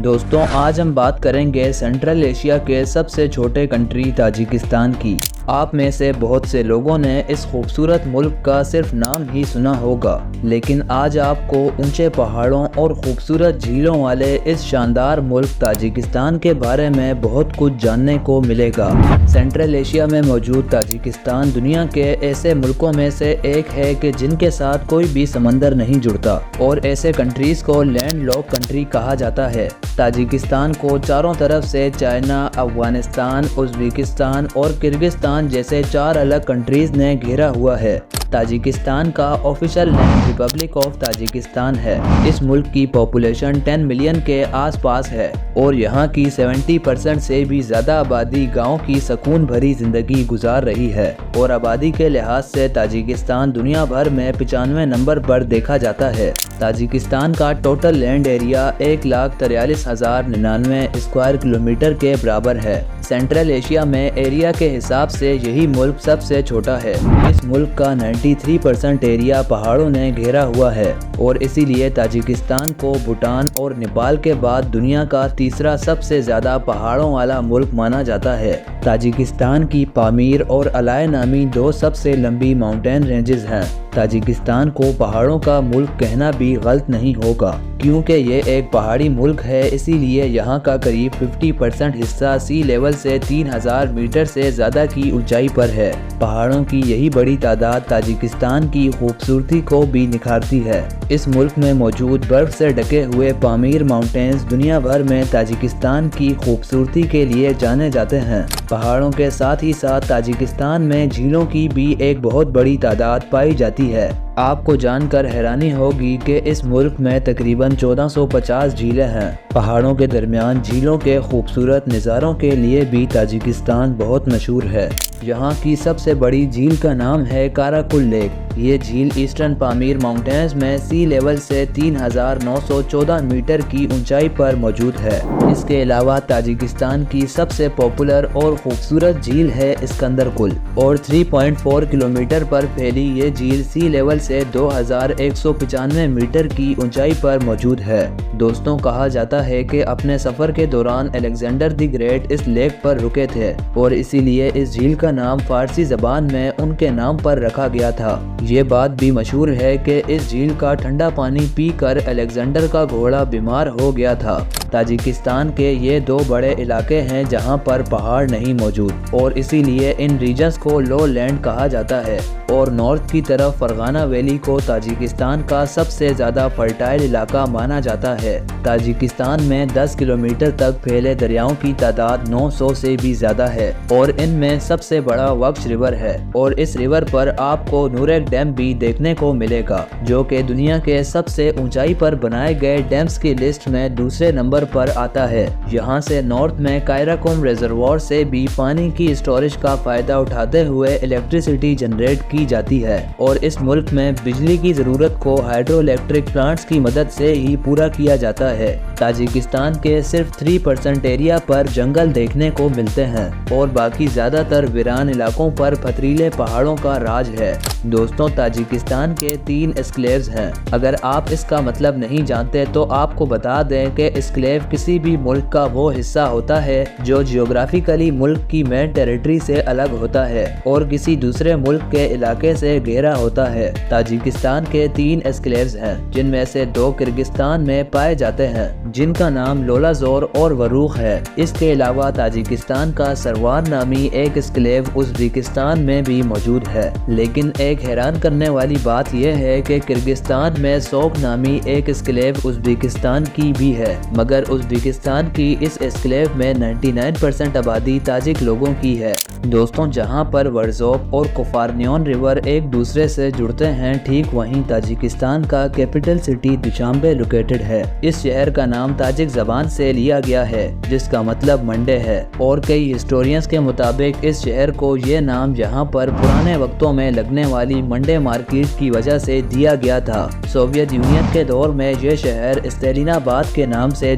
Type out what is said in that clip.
دوستوں آج ہم بات کریں گے سینٹرل ایشیا کے سب سے چھوٹے کنٹری تاجکستان کی۔ آپ میں سے بہت سے لوگوں نے اس خوبصورت ملک کا صرف نام ہی سنا ہوگا، لیکن آج آپ کو اونچے پہاڑوں اور خوبصورت جھیلوں والے اس شاندار ملک تاجکستان کے بارے میں بہت کچھ جاننے کو ملے گا۔ سینٹرل ایشیا میں موجود تاجکستان دنیا کے ایسے ملکوں میں سے ایک ہے کہ جن کے ساتھ کوئی بھی سمندر نہیں جڑتا، اور ایسے کنٹریز کو لینڈ لاک کنٹری کہا جاتا ہے۔ تاجکستان کو چاروں طرف سے چائنا، افغانستان، ازبکستان اور کرغزستان جیسے 4 الگ کنٹریز نے گھیرا ہوا ہے۔ تاجکستان کا official name republic of Tajikistan ہے۔ اس ملک کی پاپولیشن 10 ملین کے آس پاس ہے، اور یہاں کی 70% سے بھی زیادہ آبادی گاؤں کی سکون بھری زندگی گزار رہی ہے، اور آبادی کے لحاظ سے تاجکستان دنیا بھر میں 95 نمبر پر دیکھا جاتا ہے۔ تاجکستان کا total land area 1,43,099 square kilometre کے برابر ہے۔ سینٹرل ایشیا میں ایریا کے حساب سے یہی ملک سب سے چھوٹا ہے۔ اس ملک کا 93% ایریا پہاڑوں نے گھیرا ہوا ہے، اور اسی لیے تاجکستان کو بھوٹان اور نیپال کے بعد دنیا کا تیسرا سب سے زیادہ پہاڑوں والا ملک مانا جاتا ہے۔ تاجکستان کی پامیر اور الائے نامی 2 سب سے لمبی ماؤنٹین رینجز ہیں۔ تاجکستان کو پہاڑوں کا ملک کہنا بھی غلط نہیں ہوگا، کیونکہ یہ ایک پہاڑی ملک ہے، اسی لیے یہاں کا قریب 50% حصہ سی لیول سے 3000 میٹر سے زیادہ کی اونچائی پر ہے۔ پہاڑوں کی یہی بڑی تعداد تاجکستان کی خوبصورتی کو بھی نکھارتی ہے۔ اس ملک میں موجود برف سے ڈھکے ہوئے پامیر ماؤنٹینز دنیا بھر میں تاجکستان کی خوبصورتی کے لیے جانے جاتے ہیں۔ پہاڑوں کے ساتھ ہی ساتھ تاجکستان میں جھیلوں کی بھی ایک بہت بڑی تعداد پائی جاتی ہے۔ آپ کو جان کر حیرانی ہوگی کہ اس ملک میں تقریباً 1450 جھیلیں ہیں۔ پہاڑوں کے درمیان جھیلوں کے خوبصورت نظاروں کے لیے بھی تاجکستان بہت مشہور ہے۔ یہاں کی سب سے بڑی جھیل کا نام ہے کاراکل لیک۔ یہ جھیل ایسٹرن پامیر ماؤنٹینز میں سی لیول سے 3914 میٹر کی اونچائی پر موجود ہے۔ اس کے علاوہ تاجکستان کی سب سے پاپولر اور خوبصورت جھیل ہے اسکندر کل، اور 3.4 کلومیٹر پر پھیلی یہ جھیل سی لیول سے 2195 میٹر کی اونچائی پر موجود ہے۔ دوستوں کہا جاتا ہے کہ اپنے سفر کے دوران الیگزینڈر دی گریٹ اس لیک پر رکے تھے، اور اسی لیے اس جھیل کا نام فارسی زبان میں ان کے نام پر رکھا گیا تھا۔ یہ بات بھی مشہور ہے کہ اس جھیل کا ٹھنڈا پانی پی کر الیگزینڈر کا گھوڑا بیمار ہو گیا تھا۔ تاجکستان کے یہ 2 بڑے علاقے ہیں جہاں پر پہاڑ نہیں موجود، اور اسی لیے ان ریجنز کو لو لینڈ کہا جاتا ہے، اور نارتھ کی طرف فرغانہ ویلی کو تاجکستان کا سب سے زیادہ فرٹائل علاقہ مانا جاتا ہے۔ تاجکستان میں 10 کلومیٹر تک پھیلے دریاؤں کی تعداد 900 سے بھی زیادہ ہے، اور ان میں سب سے بڑا وکش ریور ہے، اور اس ریور پر آپ کو نوریک ڈیم بھی دیکھنے کو ملے گا، جو کہ دنیا کے سب سے اونچائی پر بنائے گئے ڈیمز کی لسٹ میں دوسرے نمبر پر آتا ہے۔ یہاں سے نارتھ میں کائراکوم ریزروار سے بھی پانی کی اسٹوریج کا فائدہ اٹھاتے ہوئے الیکٹریسٹی جنریٹ کی جاتی ہے، اور اس ملک میں بجلی کی ضرورت کو ہائیڈرو الیکٹرک پلانٹس کی مدد سے ہی پورا کیا جاتا ہے۔ تاجکستان کے صرف 3% ایریا پر جنگل دیکھنے کو ملتے ہیں، اور باقی زیادہ تر ویران علاقوں پر پتھریلے پہاڑوں کا راج ہے۔ دوستوں تاجکستان کے 3 اسکلیوز ہیں۔ اگر آپ اس کا مطلب نہیں جانتے تو آپ کو بتا دیں کہ اسکلیو کسی بھی ملک کا وہ حصہ ہوتا ہے جو جیوگرافیکلی ملک کی مین ٹیریٹری سے الگ ہوتا ہے اور کسی دوسرے ملک کے علاقے سے گھیرا ہوتا ہے۔ تاجکستان کے 3 اسکلیوز ہیں، جن میں سے 2 کرغزستان میں پائے جاتے ہیں، جن کا نام لولا زور اور وروخ ہے۔ اس کے علاوہ تاجکستان کا سروان نامی ایک اسکلیو ازبکستان میں بھی موجود ہے، لیکن ایک حیران کرنے والی بات یہ ہے کہ کرغزستان میں سوک نامی ایک اسکلیو ازبکستان کی بھی ہے، مگر ازبکستان کی اس اسکلیو میں 99% آبادی تاجک لوگوں کی ہے۔ دوستوں جہاں پر ورزوف اور کوفارنیون ریور ایک دوسرے سے جڑتے ہیں، ٹھیک وہیں تاجکستان کا کیپٹل سٹی دوشانبے لوکیٹڈ ہے۔ اس شہر کا نام تاجک زبان سے لیا گیا ہے، جس کا مطلب منڈے ہے، اور کئی ہسٹورینز کے مطابق اس شہر کو یہ نام یہاں پر پرانے وقتوں میں لگنے والی منڈے مارکیٹ کی وجہ سے دیا گیا تھا۔ سوویت یونین کے دور میں یہ شہر استیلین آباد کے نام سے